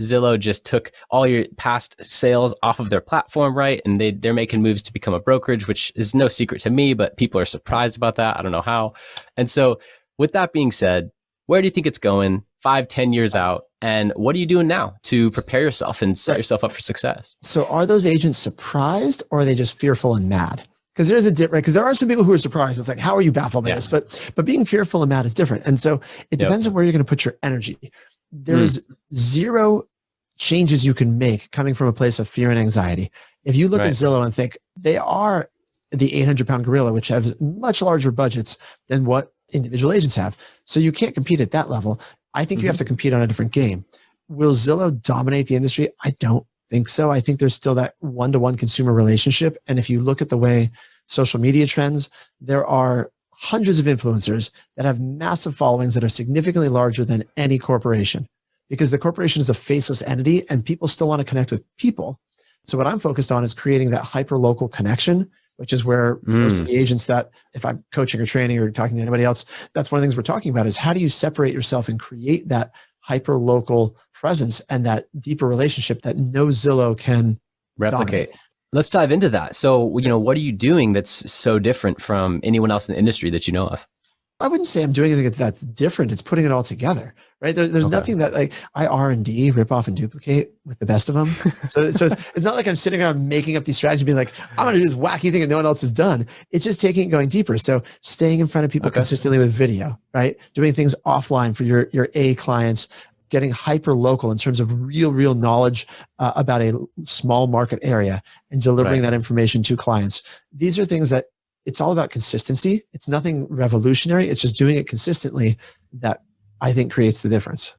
Zillow just took all your past sales off of their platform, right? And they're making moves to become a brokerage, which is no secret to me, but people are surprised about that. I don't know how. And so with that being said, where do you think it's going 5, 10 years out? And what are you doing now to prepare yourself and set yourself up for success? So are those agents surprised, or are they just fearful and mad? Because there's a difference, because there are some people who are surprised. It's like, how are you baffled by this? But being fearful and mad is different. And so it depends on where you're going to put your energy. There's zero changes you can make coming from a place of fear and anxiety. If you look at Zillow and think they are the 800-pound gorilla, which has much larger budgets than what individual agents have. So you can't compete at that level. I think you have to compete on a different game. Will Zillow dominate the industry? I don't think so. I think there's still that one-to-one consumer relationship. And if you look at the way social media trends, there are hundreds of influencers that have massive followings that are significantly larger than any corporation, because the corporation is a faceless entity and people still want to connect with people. So what I'm focused on is creating that hyper-local connection, which is where most of the agents that, if I'm coaching or training or talking to anybody else, that's one of the things we're talking about, is how do you separate yourself and create that hyper-local presence and that deeper relationship that no Zillow can replicate. Dominate. Let's dive into that. So, what are you doing that's so different from anyone else in the industry that you know of? I wouldn't say I'm doing anything that's different. It's putting it all together, right? There's nothing that like I R&D, rip off and duplicate with the best of them. So it's not like I'm sitting around making up these strategies being like, I'm going to do this wacky thing that no one else has done. It's just taking it going deeper. So staying in front of people consistently with video, right? Doing things offline for your A clients, getting hyper local in terms of real knowledge about a small market area and delivering that information to clients. These are things that it's all about consistency. It's nothing revolutionary. It's just doing it consistently that I think creates the difference.